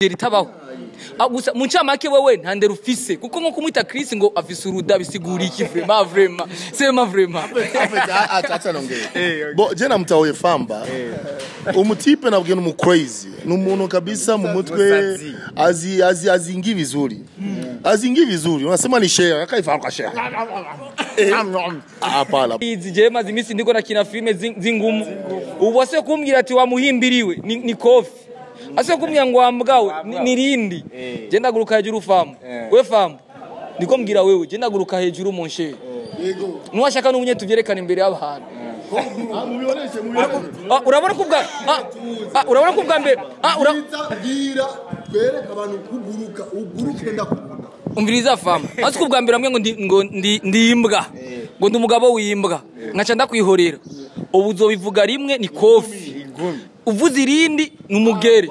Ritabaho gusa mu ncamake wewe ntandera ufise kuko nko kumwita Chris ngo afise uruda bisigura iki vraiment c'est vraiment acha nongeye bo je namtaoye famba umutipe nabwiye numu crazy numuntu kabisa mu mutwe azingi vizuri unasema ni share akaifa kwa share hapana je mazi misi ndiko nakina filme zingumu ubose kumbwira ati wamuhimbiriwe ni kofi ase kumya ngo ambwawe nirindi je ndaguruka hejuru famu we famu ndiko mbwira wewe je ndaguruka hejuru monshe yego nwashaka n'ubunye tuvyerekana imbere y'abantu urabona kubwa mbere urabwira twereka abantu kuguruka uguruke ndakubona umviriza famu ase kubwa mbere amwe ngo ndimbwa ngo ndi umugabo wimbwa nkaca ndakwihorera ubu uzobivuga rimwe ni kofi uvuze irindi numugere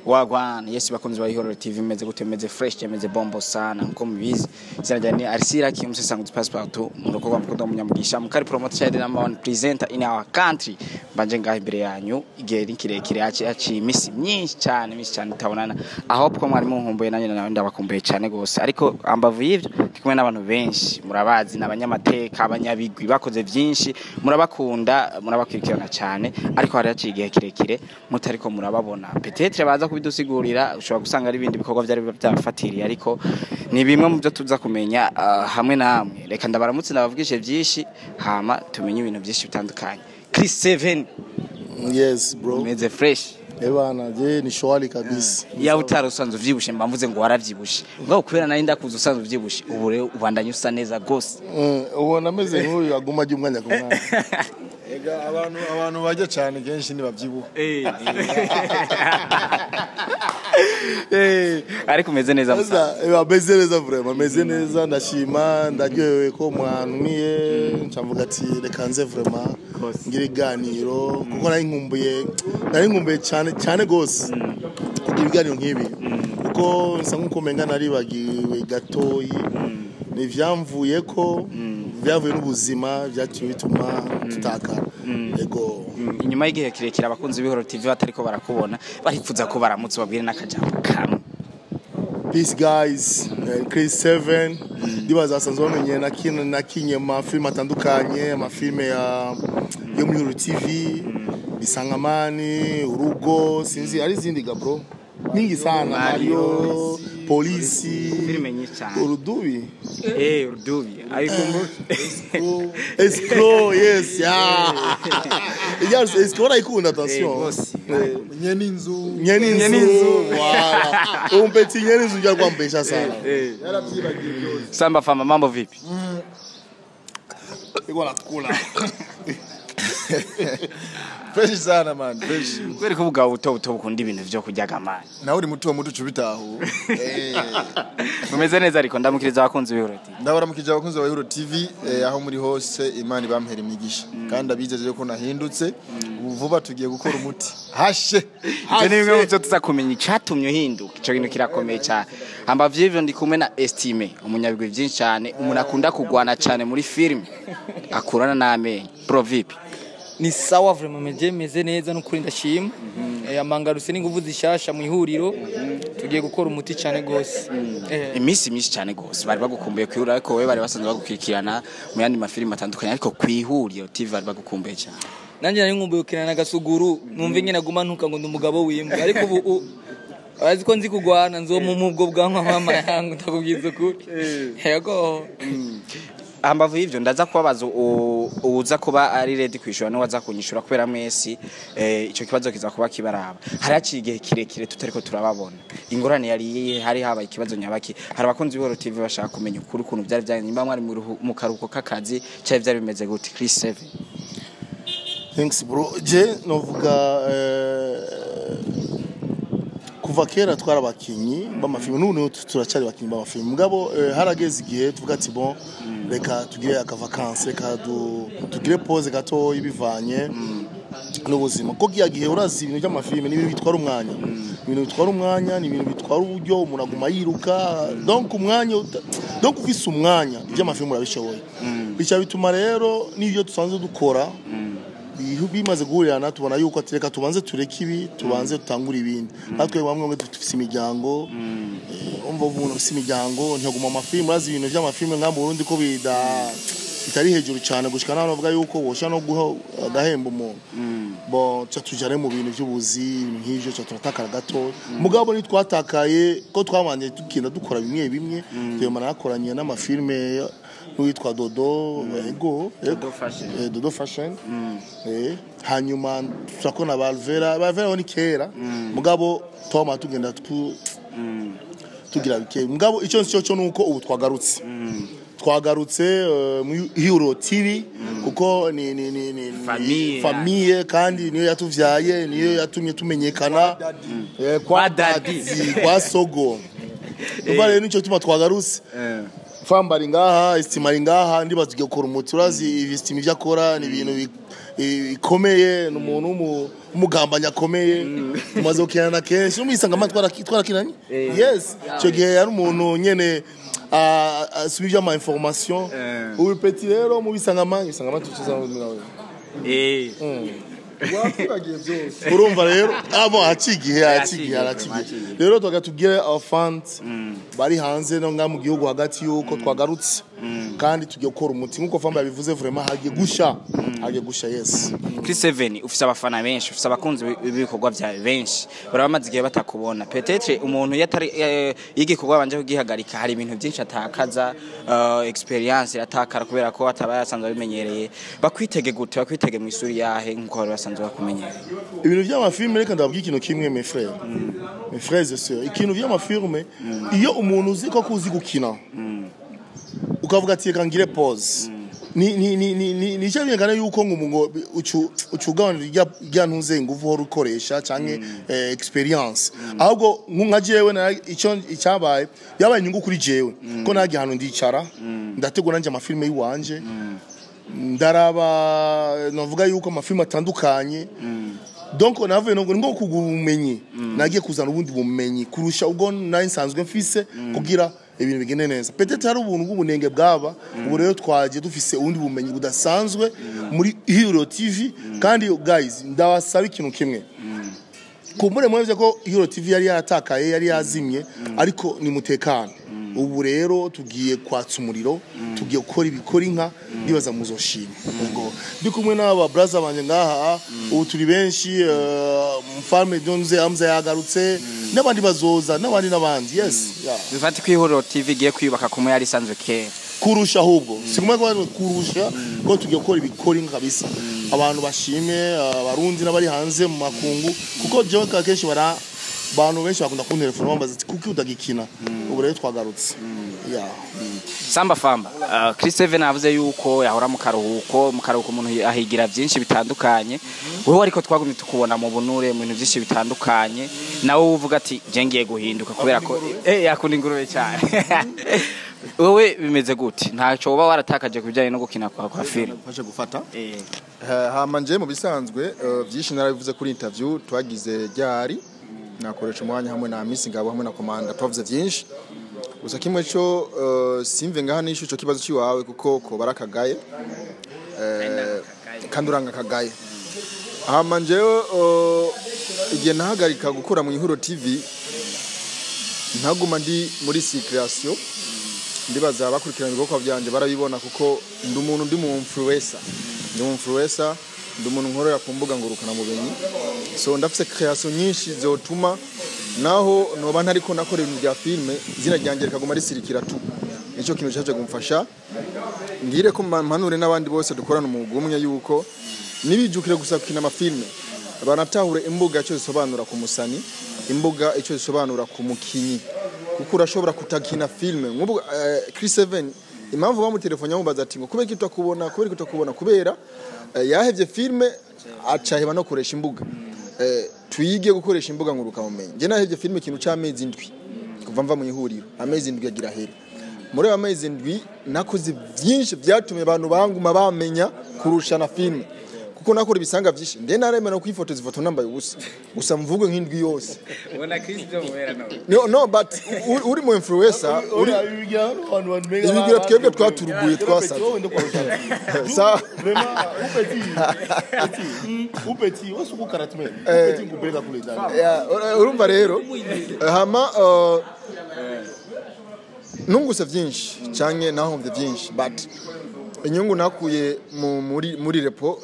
Wagwan, yes bakunzi wa IHURIRO TV meze gute meze fresh meze bombo sana nko mubizi zirajyanye arisira ki umusesanguzi passport mu ruko rwa munyamugisha mukari promoter number 1 presenter in our country banje ngaho imbere yanyu igihe kirekire yaci imisi myinshi cyane tabonana aho ko mwari munkumbuye nanye ndabakumbuye cyane gose ariko ambavu y'ivyo kumwe n'abantu benshi murabazi n'abanyamateka abanyabigwi bakoze byinshi murabakunda murabakwirikirana cyane ariko hari yaci igihe kirekire mutariko murababona peut-être baza kubidusigurira ushobora gusanga ari ibindi bikorwa byari byafatiriye ariko ni bimwe mu byo tuza kumenya hamwe na hamwe reka ndabaramutse ndabavugishe byinshi hama tumenye ibintu byinshi bitandukanye Chris 7 yes bro meze fresh ebana je ni shwali kabisa ya utari usanzwe uvyibushe mbamvuze ngo waravyibushe ngo kubera nari ndakuza usanzwe uvyibushe ubu rero ubandanye usa neza gose ubona meze nk'uyu aguma ajya umwanya kumwana ega abantu bajya cyane kenshi ni bavyibuha ariko meze neza musa meze neza vraiment meze neza ndashima ndaryohewe ko mwantumiye ncamvuga ati reka nze vraiment ngire ganiro kuko nari nkumbuye cyane gose kugira ibiganiro nk'ibi kuko nsa nkukomenga nari bagiwe gatoyi ni vyamvuye ko byavuye n'ubuzima byaciye bituma tutakara yego inyuma y'igihe kirekire abakunzi b'IHURIRO TV batariko barakubona baripfuza ko baramutse babwire n'akajambo kamwe peace guys Chris 7 ndibaza asanzwe bamenye nakinye ma film atandukanye ama filme yo muri IHURIRO TV bisangamani urugo sinzi ari zindi gabro mingi sana Mario polisi filme nyinshi cyane urudubi urudubi ayikumbuye escrow yes yes escrow ayikunda attention nyeninzu wala umpeti nyeninzu njya kwambesha sana yaravyibagiye byose samba fama mambo vipi iko nakula fresh sana man fresh kweri kuvuga uto ukunda ibintu byo kujyaga amani nawe uri muto cubitaho mumeze neza ariko ndamukiriza abakunzi b'IHURIRO TV ndabaramukije abakunzi ba IHURIRO TV aho muri hose imana bampera imigisha kandi abijeje ko nahindutse ubu vuba tugiye gukora umuti hashe je nimwe mu byo tuzakumenya icyatumye uhinduka ico kintu kirakomeye cyane hamba vy'ivyo ndi kumwe na Estime umunyabigwi byinshi cyane umuntu akunda kugwana cyane muri film akurana n'amenyo pro vipi ni sawa vraiment meze neza no kuri ndashima amangaruse n'inguvu zishasha mu IHURIRO tugiye gukora umuti cyane gose imisi myinshi cyane gose bari bagukumbuye kwihura ariko wewe bari basanzwe bagukurikirana mu yandi mafilime atandukanye ariko kwihuriro TV bari bagukumbuye cyane nanje nari nkumbuye kirana gasuguru numva ngene aguma ntuka ngo ndumugabo wimbwa ariko ubu azi ko nzi kugwana nzomu mu bwo bwanka mama yangu ndakubwiza ukuri yego ambavu y'ivyo ndaza kubabaza uza kuba ari ready kwishura no waza kunyishura kubera mwesi ico kibazo kiza kuba kibaraba haraciye igihe kirekire tutariko turababona ingorane yari hari haba ikibazo nyabaki hari abakunzi b'IHURIRO TV bashaka kumenya ukuri kuntu byari byanyimba mwari mu karuko kakazi cyari byari bimeze gute Chris 7 thanks bro je novuga kuva kera twarabakinyi b'amafilme n'ubu turacari bakinyi b'amafilme mugabo harageze igihe tuvuga ati bon reka tugire akavakanse reka tugire pause gato ibivanye n'ubuzima ko gihe urazi ibintu by'amafilme n'ibintu bitwara umwanya ni ibintu bitwara bitwara uburyo umuntu aguma yiruka donc ufise umwanya iby'amafilme urabishoboye bica bituma rero n'ibyo dusanzwe dukora bimaze guhurirana tubona yuko atereka tubanze tureke ibi tubanze dutangura ibindi natwe bamwe dufise imiryango umva umuntu ufise imiryango ntaguma amafilme urazi ibintu by'amafilme nka mu Burundi ko bitari hejuru cyane gushika naho bavuga yuko wosha no guha agahembo umuntu bon tujare mu bintu by'ubuzi nk'ivyo turatakara gato mugabo ni twatakaye ko twamanye tukinda dukora bimwe tuyemana nakoranye n'amafilme witwa Dodo Dodo Fashion hanyuma turakona Valvera ni kera mugabo twama tugenda tugira bike mugabo icyo cyo nuko ubu twagarutse mw'Ihuriro TV kuko ni famille kandi niyo yatuvyaye niyo yatumye tumenyekana kwa dadi kwa sogo ubare nico tuma twagarutse fambari ngaha estimari ngaha ndibazugiye gukora umuti urazi ibistimi byakora ni ibintu bikomeye n'umuntu umugambanya akomeye tumaze gukina kenshi umisanga twarakinanye yes cyo gihe yari umuntu nyene suivre ama information ou petit rero mu bisangama tukiza wakibagiye byose urumva rero abo acigiye rero tugatubwire our fans bari hanze no mu gihugu hagati yuko twagarutse kandi tugiye gukora umuti nkuko famba bivuze vraiment hagiye gusha yes Chris 7 ufise abafana benshi ufise abakunzi b'ibikorwa bya benshi barabamaze igihe batakubona peut-être umuntu yatari igikorwa banje kugihagarika hari ibintu byinshi atakaza experience yatakara kubera ko ataba yasanzwe bimenyereye bakwitege mu isuri yahe nkuko bari basanzwe bakumenyereye ibintu by'amafilme reka ndababwiye ikintu kimwe mes frères et sœurs ikintu by'amafilme iyo umuntu uzi ko kuzi gukina ukavuga ati reka ngire pause ni cyo bingana yuko ngo ucugabanira rya ntuze nguvu ho rukoresha canke experience ahubwo nka jewe icyabaye yabaye inyungu kuri jewe ko nagiye hano ndicara ndategura nanje amafilme yiwanje ndaraba navuga yuko amafilme atandukanye donc navuye ngo kugumenye nagiye kuzana ubundi bumenyi kurusha ubwo nari nsanzwe mfise kugira ibintu bigene neza peut-être hari ubuntu bw'ubunenge bwaba ubu rero twaje dufise ubundi bumenyi budasanzwe muri IHURIRO TV kandi guys ndabasaba ikintu kimwe kumure mwevye ko IHURIRO TV yari yatakaye yari yazimye ariko ni mutekano ubu rero tugiye kwatsa umuriro tugiye gukora ibikora inka ndibaza muzoshima ngo ndi kumwe n'aba brother banje ngaha ubu turi benshi farme donze amza yagarutse n'abandi bazoza n'abandi yes bifati ko IHURIRO TV giye kwiyubaka kumwe yari sanzwe kera kurusha ahubwo siguma ko kurusha ko tugiye gukora ibikora inka kabisa abantu bashime abarundi n'abari hanze mu makungu kuko jewe kakenshi abantu benshi bakunda kuntelefona bambaza ati kuki utagikina ubu rero twagarutse Samba Famba Chris 7 avuze yuko yahora mu karuhuko umuntu ahigira byinshi bitandukanye wewe ariko twagumye tukubona mu bunure mu bintu byinshi bitandukanye nawe uvuga ati je ngiye guhinduka kubera ko yakunda ingurube cyane wewe bimeze gute ntaco uba waratakaje kubijanye no gukina kwa film fashe gufata hamanje mu bisanzwe byinshi narabivuze kuri interview twagize ryari nakoresha umwanya hamwe na Miss Ngabo hamwe na komanda twavuze byinshi gusa kimwe cyo simve ngaha nisho cyo kibazo ciwawe kuko barakagaye kandi uranga kagaye hamanje igihe nahagarika gukora mu IHURIRO TV ntaguma ndi muri circulation ndibaza bakurikirana ibikorwa byanje barabibona kuko ndi umuntu ndi mu influencer ndi umuntu nkorera ku mbuga ngurukana mubenyi so ndafise création nyinshi zotuma naho noba ntariko nakora ibintu bya filme zina ryanjye rikaguma risirikira tu nicyo kintu cyaje gumfasha ngire ko mpanure n'abandi bose dukorana umugumwe yuko nibijukire gusa kina amafilme banatahure imbuga cyo zisobanura ku musani imbuga icyo zisobanura ku mukinyi kuko urashobora kutakina filme nk'ubu Chris 7 impamvu bamu telefone yamubaza ati ngo kubera kitakubona kubera yahevye filme acaheba no koresha imbuga tuyige gukoresha imbuga nguruka mumenye je nahevye filme kintu cy'amezi ndwi kuva mva mu IHURIRO amezi ndwi yagira here muri amezi ndwi nakoze byinshi byatumye abantu banguma bamenya kurusha na filme kuko nakora ibisanga byinshi nde naremera kwifotoza ifoto nambaye ubusa gusa mvuge nk'indwi yose ubona Chris byo mubera nawe no but uri mu influencer uri ibigira twebwe twaturuguye twasatse sa upeti wasuku karatme upeti ngubeka kule cyane urumva rero hama nunguse byinshi cyane nahomvye byinshi but inyungu nakuye muri repo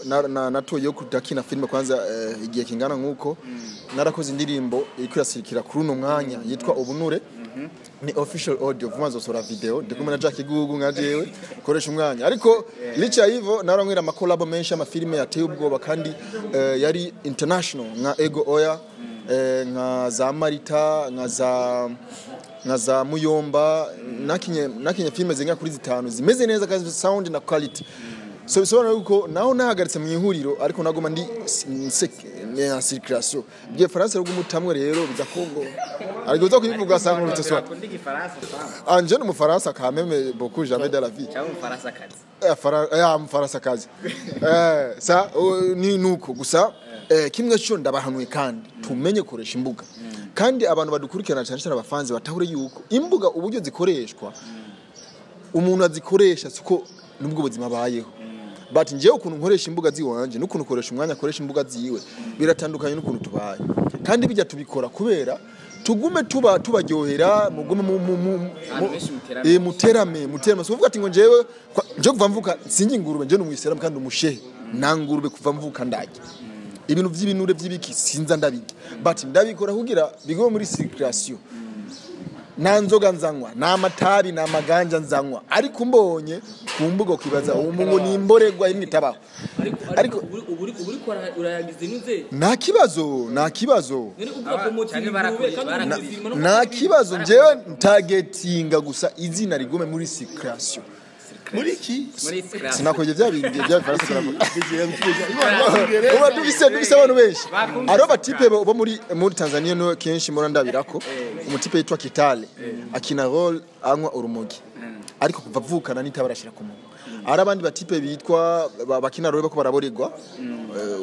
natoye yo kudakina filme kwanza igihe kingana nkuko narakoze indirimbo ikwirasirikira kuri uno mwanya yitwa Ubunure ni official audio vumazo sora video ndikumwe na Jack Gugu ngajewe koresha umwanya ariko licha hivyo naramwira ama collab menshi ama filme yateye ubwoba kandi yari international nka Ego Oya nka za Marita nka za Muyomba nakinye filme zinga kuri 5 zimeze neza kandi sound na quality so bisobanura yuko naho nahagaritse mu ihuriro ariko nagoma ndi en circulation bye France rugumutamwe rero biza Kongo ariko uza kubivuga sanga uruteswa anje mu Faransa kameme beaucoup jamais de la vie cyangwa mu Faransa kazi mu Faransa kazi sa ni nuko gusa kimwe cyo ndabahanuye kandi tumenye koresha imbuga kandi abantu badukurikirana cyane cyane abafanzi batahure yuko imbuga uburyo zikoreshwa umuntu azikoresha siko nubwo buzima bayeho but nje ukuntu nkoresha imbuga ziwanje n'ukuntu koresha umwanya akoresha imbuga ziwe biratandukanye n'ukuntu tubaye kandi bijya tubikora kubera tugume tubaryohera mugume muterame so uvuga ati ngo njewe nje kuva mvuka singi ingurube nje n'umwiseramu kandi umushehe nangurube kuva mvuka ndaje ibintu by'ibinure by'ibiki sinza ndabiki but ndabikora kugira bigo muri circulation nanzoga nzanywa namatabi namaganja nzanywa ariko mbonye kumbugo kibaza umuntu nimboregwa imwe tabaho ariko uri urayagize nuze nta kibazo nta kibazo njewe ntagetinga gusa izina rigume muri circulation muri ki sinakoje bya Faransa karako uba dufise abantu benshi aro batipe bo muri Tanzania no kenshi mora ndabirako umutipe yitwa Kitale akina role anywa urumogi ariko kuva vukana nitabarashira ku muntu ari abandi batipe bitwa bakina role bako baraboregwa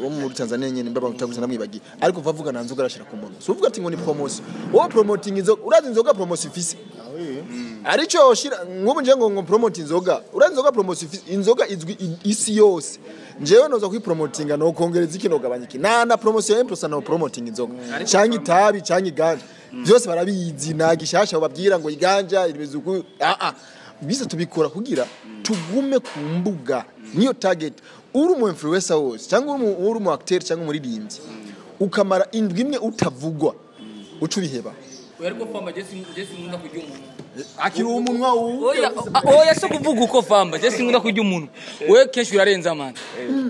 bo muri Tanzania nyene mbaba utaguza namwibagiye ariko kuva vukana nzoga arashira ku muntu so uvuga ati ngo ni promotion wo promoting inzoga urazi inzoga promotion fisi aricho oshira ngubu nje ngo promote inzoga uranzoga promote inzoga izwi isi yose njewe noza kwipromotinga no kongereza ikino gabanyiki na promotion y'improsa no promoting inzoga canke itabi canke iganja byose barabizi nagishasha babwira ngo iganja ibizuku bise tubikora kugira tugume ku mbuga niyo target uri mu influencer wose cyangwa uri mu acteur cyangwa muri limbyi ukamara indwi imwe utavugwa ucubiheba weriko famba Jesse nkunda kujya umuntu akiri umunwa oya so kuvuga uko famba Jesse nkunda kujya umuntu we kenshi urarenza amana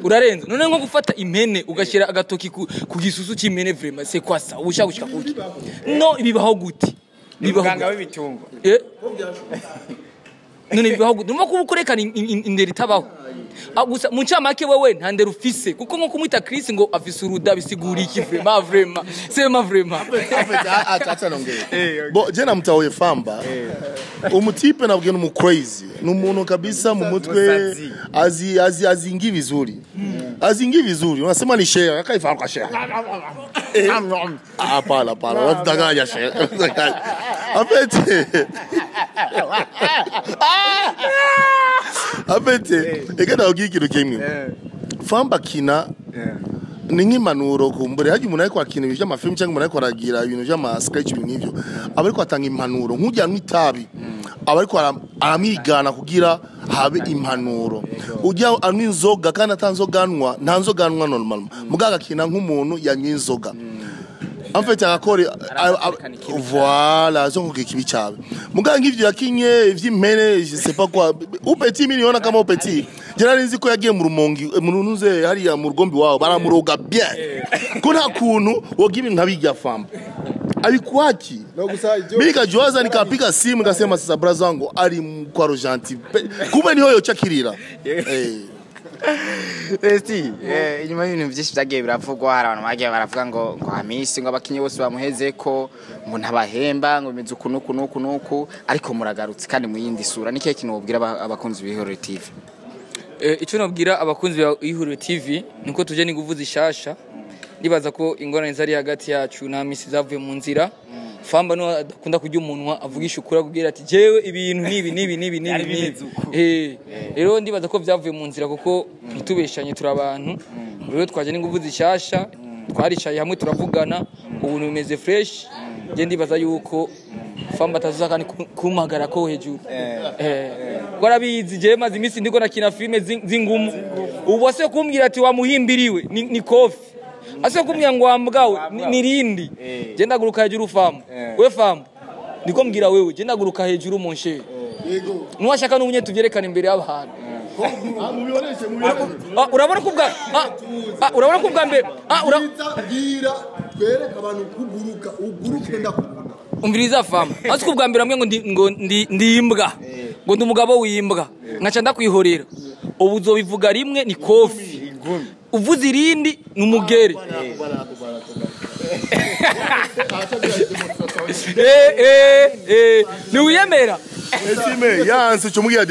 urarenza none nko gufata impene ugashira agatoki ku gisusu cy'imene vraiment c'est quoi ça ushaka gushika kuki no ibibaho guti nibanga w'ibitungo none ibibaho guti numva kubukorekana inderi tabaho gusa muncamake wewe nta ndero ufise kuko nko kumwita Chris ngo afise uruda bisigura iki vraiment c'est vraiment acha nongeye bo je namtaoye famba umutipe nabwiye numu crazy numuntu kabisa mu mutwe azingi vizuri unasema ni share akaifa kwa share hapana wataganya share apete egada ogikiro kimwe famba kina ni nk'impanuro kumbure haje umuntu ariko akina ibyo amafilm cyangwa umuntu ariko aragira ibintu by'ama sketch ibintu nk'ivyo abariko atanga impanuro nk'ujya n'itabi abariko aramigana kugira habe impanuro ujya anywa inzoga kandi atanzoganwa ntanzoganwa normal mugaga kina nk'umuntu yanywa inzoga en fait akore voilà zo kibi cyabe mugaga ngivyo yakinye ivy'impene je sais pas quoi ou petit million kama ou petit Gerari nzi ko yagiye mu rumongi mununuze hariya mu rugombi wawe baramuroga bien ko nta kuntu wogiba nkabijya famba abikwaki no gusa Mirika Joaza nikapiga simu ngasema sasa braza wangu ari kwa rojanti kumbe niho yocakirira inyuma y'ibintu byinshi byagiye biravugwa hari abantu bagiye baravuga ngo Hamisi ngo abakinyi bose bamuheze ko ngo ntabahemba ngo bimeze kunuku ariko muragarutse kandi mu yindi sura niki kintu wobwira abakunzi b'Ihuriro TV Ico nabwira abakunzi ba IHURIRO TV niko tuje ni nguvu zishasha ndibaza ko ingorane zari hagati yacu na misi zavuye mu nzira famba no adakunda kujya umunwa avugisha ukura kugira ati jewe ibintu nibi rero ndibaza ko byavuye mu nzira kuko ntitubeshanye turi abantu rero twaje n'inguvu zishasha twaricaye hamwe turavugana ubuntu bimeze fresh je ndibaza yuko famba tazuza kandi kumagara ko hejuru kwarabizi je maze imisi ndiko nakina filme zingumu ubu se kumbwira ati wamuhimbiriwe ni kofi ase kumya ngo wambwawe nirindi je ndaguruka hejuru famba we famba niko mbwira wewe je ndaguruka hejuru monshe yego nwashaka n'ubunye tuvyerekana imbere y'abantu urabona ko bwa mbere urabwira twereka abantu kuguruka uguruke ndakubona umviriza famba ase ko bwa mbere amwe ngo ndi imbwa ngo ndi umugabo w'imbwa nkaca ndakwihorera ubu uzobivuga rimwe ni kofi uvuze irindi numugere ni uyemera Esime yanse cyo mugira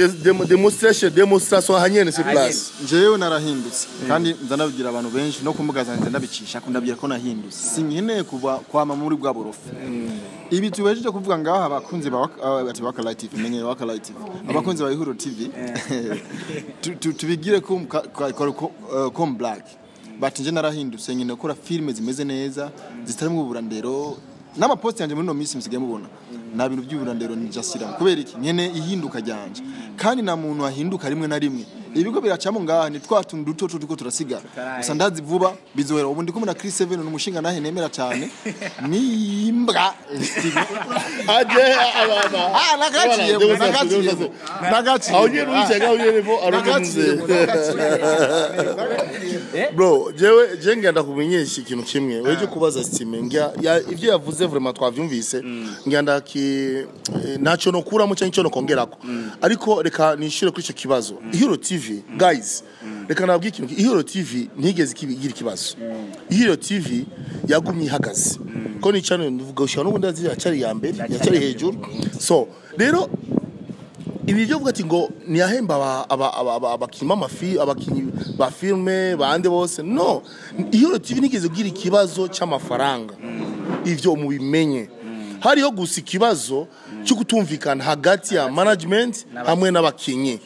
demonstration hanyene se place jewe narahindutse kandi nzanabigira abantu benshi no kumbugaza ndabicisha kundabira ko nahindutse sinkeneye kuba kwama muri bwa borofu ibi tubejeje kuvuga ngaha abakunzi ba Live TV menye Live TV abakunzi ba IHURIRO TV tubigire ko black but nje narahindutse nyine gukora filme zimeze neza zitarimo uburandero n'amapost yanje muri no misi msigaye mubona na bintu by'uburandero nijasira kubera iki nyene ihinduka ryanje kandi na muntu ahinduka rimwe na rimwe ibigo biracamo ngaha ni twatundu duto tuko turasiga gusa ndazi vuba bizohera ubu ndi kumuna Chris 7 n'umushinga nahe nemera cyane ni imbwa aje ababa nagaciye aho nyene uyicaga aho nyene vo arugenze bro je ngenda kumenyesha ikintu kimwe weje kubaza stime ngia ivyo yavuze vraiment twavyumvise ngenda ki naco no kuramo cyangwa cyo no kongerako ariko reka nishire kuri ico kibazo IHURIRO TV guys reka nabwiye ikintu IHURIRO TV ntigeze kibigira ikibazo IHURIRO TV yagumye ihagaze ko ni cyane ndavuga ushaka n'ubundi azi yacari ya mbere yacari hejuru so rero ibi byo vuga ati ngo niyahemba abakima amafi abakinyi ba filme bande bose no IHURIRO TV nigeze kugira ikibazo cy'amafaranga ivyo mubimenye hariho gusa ikibazo cyo kutumvikana hagati ya management hamwe n'abakinyi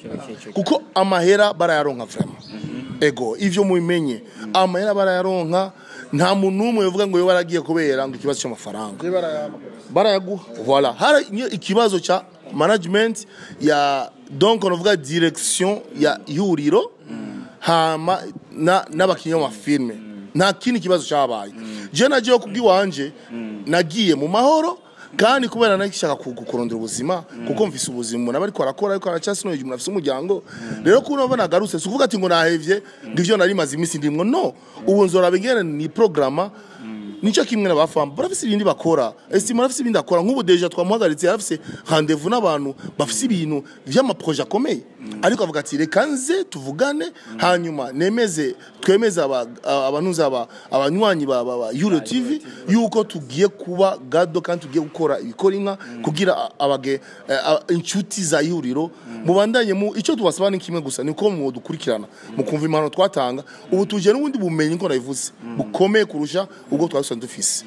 kuko amahera barayaronka vraiment ego ivyo mubimenye amahera barayaronka nta muntu umwe yovuga ngo yo baragiye kubera ngo ikibazo cy'amafaranga barayaguha voilà hari ikibazo cha management ya donc on vuga direction ya IHURIRO hama n'abakinyi b'amafilme nta kindi kibazo cyabaye je nagiye kubwiwanje nagiye mu mahoro kandi kubera nakishaka kukurondera ubuzima kuko mfise ubuzima umuntu abari kwarakora ariko aracyasino umuntu afise umuryango rero kuno ubona agarutse suvuga ati ngo nahevye ndivyo nari maze imisi ndimwo no ubu nzora bengene ni programa nico kimwe n'abafamba barafise ibindi bakora estima barafise ibindi akora nk'ubu deja twamuhagaritse yarafise rendez-vous n'abantu bafise ibintu vy'ama projet akomeye ariko avuga ati reka nze tuvugane hanyuma nemeze twemeza abantuza abanywanyi ba IHURIRO TV yuko tugiye kuba gado kandi tugiye gukora ibikora inka kugira abage inshuti za IHURIRO mubandanye mu ico tubasaba ni kimwe gusa niko mu dukurikirana mu kumva impano twatanga ubu tuje n'ubundi bumenyi ngo nabivuze bukomeye kurusha ubwo twasanzwe dufise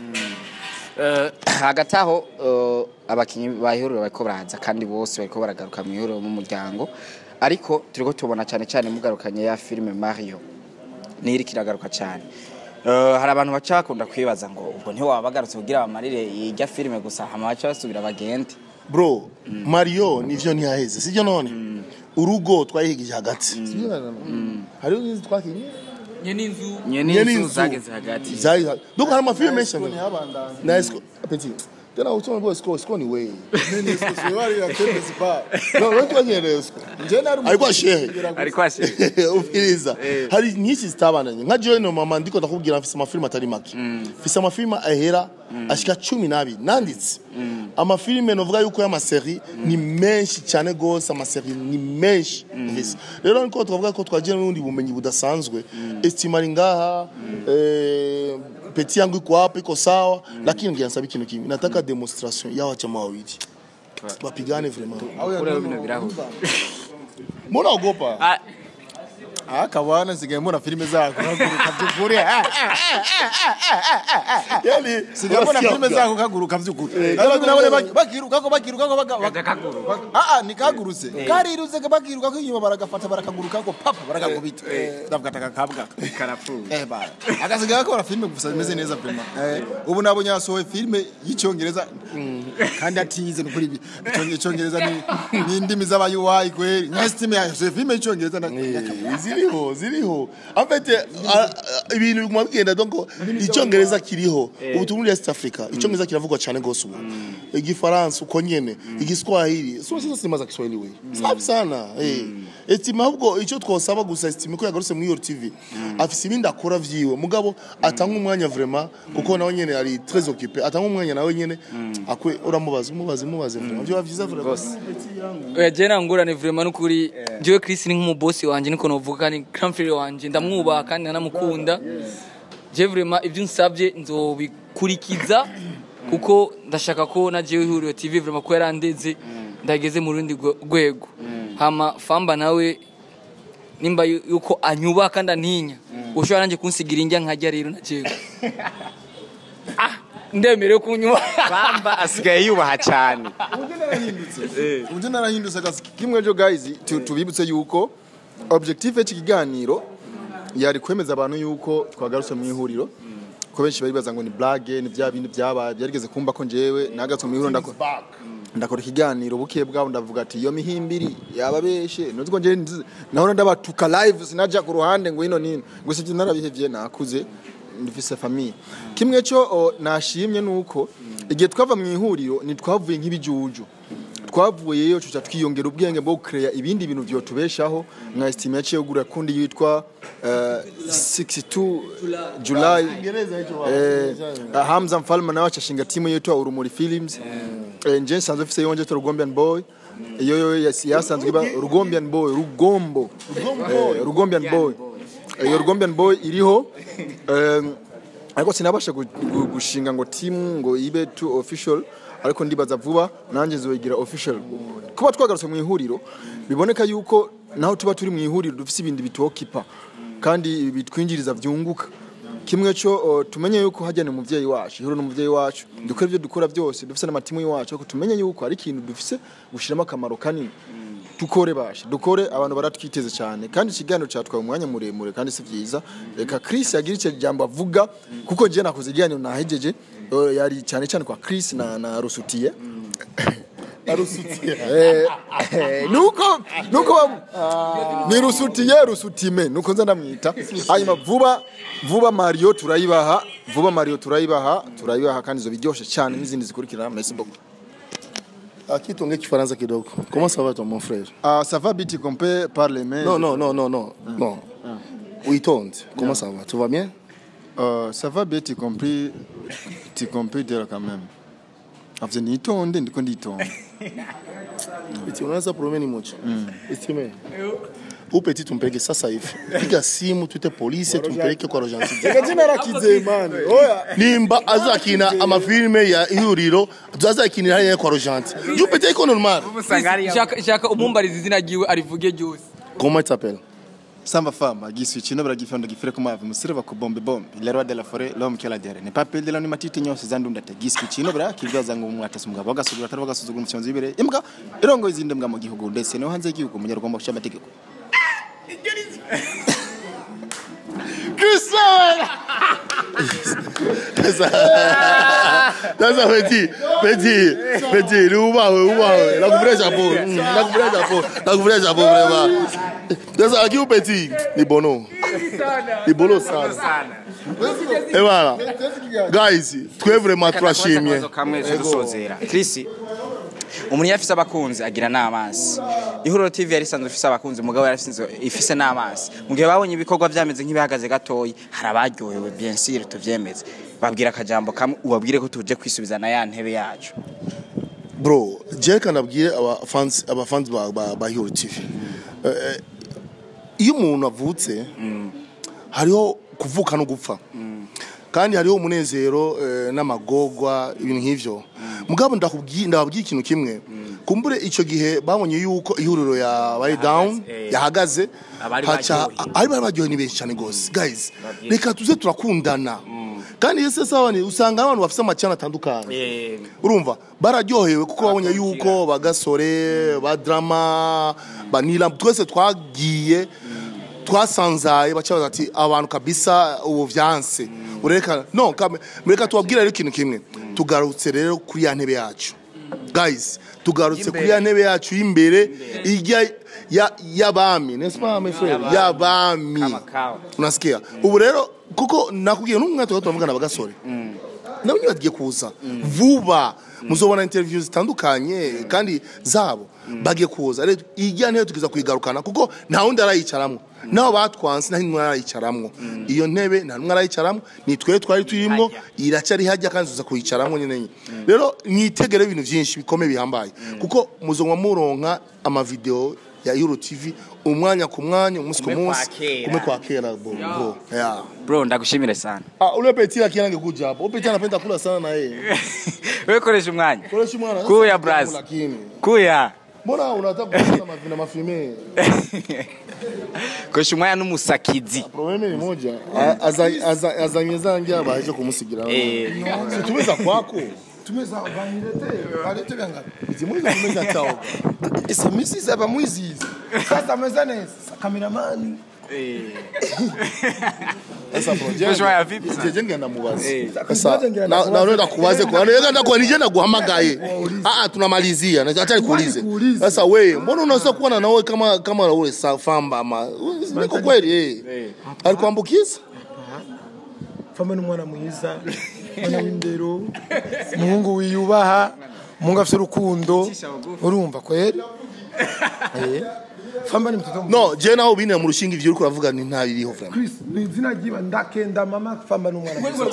hagati aho abakinyi ba IHURIRO bariko baraza kandi bose bariko baragaruka mu IHURIRO mu muryango ariko turiko tubona cyane mugarukanye ya filme Mariage niri kiragaruka cyane hari abantu bacakunda kwibaza ngo ubwo nti wabagarutse kugira abamarire ijya filme gusa hama baca basubira bagende bro Mario nivyo ntiyaheze sivyo none urugo twayihigije hagati hari n'inzu twakinye nyene zageze hagati donc hari amafilme menshi na esco petit tena utoma bo esco ni way nene esco wari ya kepesi pa no wewe nyene esco ariko ashe ufiriza hari nyinshi zitabandanye nka joy no mama ndiko ndakubwira mfise amafilme atari make mfise amafilme ahera ashika 12 nanditse amafilme novuga yuko y'amaserie ni menshi cyane gose amaserie ni menshi rero niko twavuga ko twagiye n'undi bumenyi budasanzwe estimari ngaha petit yangu iko hapa iko sawa lakini ngiansaba ikintu kimwe nataka demonstration ya wachama wawili bapigane vraiment kule bino biraho mbona ogopa akabana sigaye mbona filime zako kaguruka byukuri yani sigaye mbona filime zako kaguruka byukuri nabone bakiruka ko ni kagurutse kariruze bakiruka ko inyuma baragafata barakaguruka ko papa barakagubita ndavugata kakabwa karafu bara agasigaye ko filime gusa bimeze neza vraiment ubu nabonye asohoye filime y'icyongereza kandi atize no kuri icyongereza ni indimi z'abayuwayi kweri n'estime ya filime y'icyongereza ziriho afite ibintu bigenda donc icyongereza kiriho ubu turi East Africa icyongereza kiravugwa cyane gose ubu igifaransa uko nyene igiswahili sose sinema za Kiswahili we safi sana estima ahubwo icyo twosaba gusa estime ko yagarutse mu IHURIRO TV afise ibindi akora vyiwe mugabo atanga umwanya vraiment kuko nawe nyene ari très occupé atanga umwanya nawe nyene akwe uramubaza vraiment byo bavyiza vraiment oya jena ngurane vraiment n'ukuri jewe Chris ni nk'umubosi wanje niko novuga ni grand frère wanje ndamwubaha kandi nanamukunda je vraiment ibyo nsabye nzobikurikiza kuko ndashaka ko na jewe IHURIRO TV vraiment ko yarandeze ndageze mu rundi rwego hama famba nawe nimba yuko anyuba kandi antinya ushobora nanje kunsigira injya nkajya rero na jewe ndemere kunyuba famba asigaye yubaha cyane ubu narahindutse kimwe jo guys tubibutse yuko objective y'iki kiganiro yari kwemeza abantu yuko twagarutse mu IHURIRO ko benshi bari baza ngo ni blague ni bya bindi byabaye byarigeze kumba ko njewe nagatse mu IHURIRO ndakora ikiganiro buke bwabo ndavuga ati iyo mihimbiri yababeshe nuziko nje nahora ndabatuka live sinaja ku ruhande ngo ino nino gusa byo narabihevye nakuze ndifise famille kimwe cyo nashimye nuko igihe twava mu IHURIRO ni twavuye nk'ibijuju twavuye yo tuca twiyongera ubwenge bwo create ibindi bintu byo tubeshaho nka estimate yo gura kundi yitwa 62 July Hamza Mfalma nawe acashinga timu yitwa Urumuri Films nje sanzwe fise yonje to Rugombian Boy iyo yasanzwe ba Rugombian Boy Rugombian Boy iyo Rugombian Boy iriho ariko sinabasha gushinga ngo team ngo ibe to official ariko ndibaza vuba nanje nzoyigira official kuba twagarutse mu IHURIRO biboneka yuko naho tuba turi mu IHURIRO dufise ibindi bitokipa kandi bitwinjiriza vyunguka kimwe cyo tumenye yuko hajyane umuvyeyi wacu IHURIRO n'umuvyeyi wacu dukora ibyo dukora byose dufise n'amatimu yacu ko tumenye yuko ari ikintu dufise gushiramo akamaro kanini dukore abantu baratwiteze cyane kandi ikiganiro cyatwaye umwanya muremure kandi si vyiza reka Chris yagira icyo jambo avuga kuko je nakoze ikiganiro nahejeje yari cyane kwa Chris na Rusutiye nuko ni Rusutime nuko nza ndamwita hanyuma vuba Mario turayibaha kandi zo biryoshe cyane n'izindi zikurikira merci beaucoup. Akitonge kifaransa kidogo. Comment ça va toi mon frère? Ça va bien, tu peux parler mais non. Uitonde. Comment ça va? Tout va bien? Ça va bien, tu comprends dire quand même. Afze ni itonde ndiko nditonde. Eti unaanza promeni moja. Estime. Ou petit tumpeleke sasa hivi. Piga simu tuite polisi tumpeleke kwa Argentine. Ngajina rakize man. Oya. Nimba azakina amafilme ya IHURIRO azakina hariya kwa Argentine. You peut-être ko normal. Shaka umumbariza izina giwe arivuge byose. Comment tu t'appelles? Samba femme, Giswi Chino Bragifando Gifre comme avec Monsieur va bombe bombe, le roi de la forêt, l'homme qui a la derrière. Ne pas perdre de l'animatité nyose zandundate Giswi Chino Bra kivaza ngo mwatasumga bagasubira bagasuzugura umucyonzi ibere. Imbwa irongo izinde mbwa mu gihugu ndetse no hanze gihugu munyarwanda mu cyamategeko. Christophe! Sasa petit, ubawe, nakuvira chapeau vraiment. Sasa akiu petit, ni bono sana. Et voilà. Guys, tu es vraiment twashimye. Chris umuntu yafise abakunzi agira n'amazi IHURIRO TV yari sanzwe ifise abakunzi mugabo yarafinze ifise n'amazi mugihe babonye ibikorwa byameze nk'ibihagaze gatoyi harabaryohewe bien sûr tuvyemeze babwira akajambo kamwe ubabwire ko tuje kwisubizana ya ntebe yacu bro je kanabwire aba fans ba IHURIRO TV iyo umuntu avutse hariho kuvuka no gupfa kandi hariho umunezero n'amagogwa ibintu nk'ivyo mugabo ndababwiye ikintu kimwe kumbure ico gihe babonye yuko ihuriro ya bari down yahagaze ari baryohe ni benshi cyane gose guys reka tuze turakundana kandi yese sabani usanga abantu bafite amacana atandukanye urumva bararyohewe kuko babonye yuko bagasore ba drama banila twese twagiye twasanzaye bacabaza ati abantu kabisa ubu vyanse ureka no mureka tubabwira rero ikintu kimwe tugarutse rero kuri ya ntebe yacu guys tugarutse kuri ya ntebe yacu imbere ijya yabami n'est-ce pas mes frères yabami unasikia ubu rero kuko nakubwiye n'umwe twavugana bagasore nabo bagiye kuza vuba muzobona interviews zitandukanye kandi zabo bagiye kuza rero ijya ntebe tukiza kuyigarukana kuko nta wundi arayicaramwe naho batwanse nta numwe arayicaramwe iyo ntebe nta numwe arayicaramwe ni twe twari tuyimwo iracari hajya kandi tuza kuyicaramwe nyine rero mwitegere ibintu byinshi bikomeye bihambaye kuko muzonwa muronka ama video ya IHURIRO TV umwanya ku mwanya umunsi ku munsi kume kwa kera bro yeah bro ndagushimire sana ule petit la kiange kuja hapo ule petit anapenda kula sana na yeye wewe koresha umwanya kuya bras kuya mbona unataka kuona mavina mafilme koresha umwanya n'umusakizi probleme ni moja azanyezangi abaje kumusigira si tumeza kwako tumeza vanilete bangapi zimuza kumeza chao ese misi zaba mwizi sasa mezane cameraman sasa project jejenga na mubazi sasa naona kuwaze kwa nenda kwa nije na guhamagaye tunamalizia na hata nikuulize sasa wewe mbona unaweza kuwa na wewe kama ule safamba ama niko kweli alikuambukiza fama n'umwana mwiza mwana w'indero muhungu wiyubaha mungu afite urukundo urumva kweli famba ni mtoto no je naho bine mu rushinga ivyo uriko uravuga ni nta biriho vraiment Chris ni izina giba ndakenda mama famba n'umwana mwiza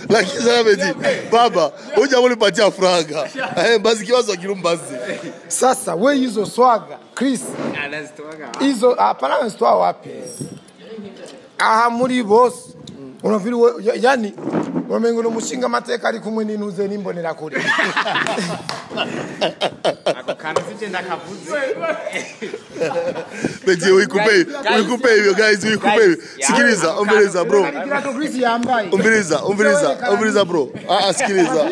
lakini sasa beti baba uja mulipatia franga basi kiwazo kirumbazi sasa we hizo swaga Chris hizo hapana stoa wapi aha muri boss unavili yani wamengo no mushinga mateka ari kumwe ninuze nimbonera kuri ako kana sije ndakavuze beti wikupe hiyo guys wikupe sikiliza ombeleza bro ombeleza bro sikiliza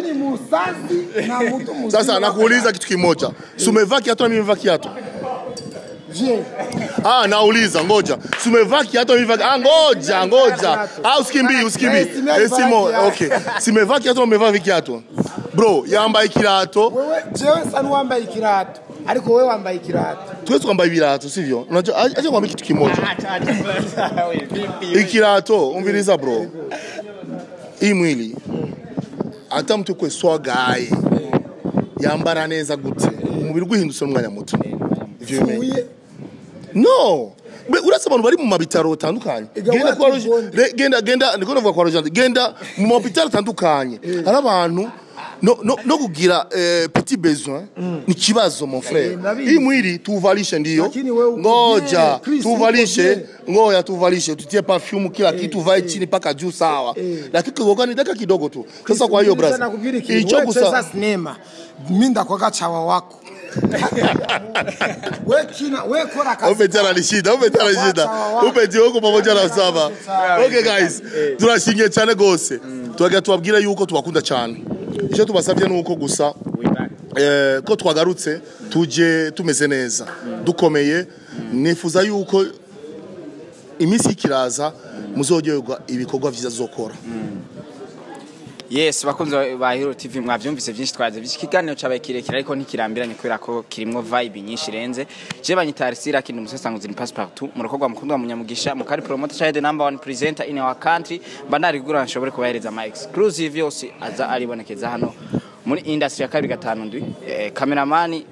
sasa nakuuliza kitu kimoja sumevaa kiatu na mimi nimevaa kiatu nauliza ngoja. Sumevaa kiatu umevaa ngoja. Usikimbii. Simo okay. Simevaa kiatu umevaa vikiatu. Bro, yambaye kirato. Wewe jewe sana wambaye kirato. Ariko wewe wambaye kirato. Tuwezi kwambaye birato, sivyo? Unajua acha kwambia kitu kimoja. Ikirato, umviriza bro. Hii mwili. Hata mtu kwe swagaye. Yambara neza gute. Umubiri guhindutse n'umwanya muto. No. Urasa abantu bari mu mabitaro atandukanye. Genda ndiko navuga kwa Roger. Genda mu mabitaro atandukanye. Ari abantu no kugira petit besoin ni kibazo mon frère. Hii mwili tuvalishe ndio. Ngoja tuvalishe tutie perfume kila kitu vae chini paka juu sawa. Lakini kugokani daka kidogo tu. Sasa kwa hiyo brother. Hicho kusa sinema. Mimi ndakwaga chawa wako. Wewe kora kazi. Umetana ni shida. Upeti huko pamoja na Saba. Okay guys, turashingiye cyane gose. Twaga tubabwira yuko twakunda cyane. Icyo tubasabye nuko gusa ko twagarutse tuje tumeze neza. Dukomeye nifuza yuko imisi ikiraza muzogerwa ibikorwa vyiza zokora. Yes, bakunze ba IHURIRO TV mwavyumvise byinshi twaje bikiganiro cabaye kirekire ariko ntikirambiranye kubera ko kirimwo vibe nyinshi renze. Je banyitarisira kindi umusesanguzi ni passepartout murakogwa mukundwa munyamugisha mukari promoter child number 1 presenter in our country bandari gura nshobore kubahereza ma exclusive yose aza aribonekeza hano muri industry ya 2 5 ndwi cameraman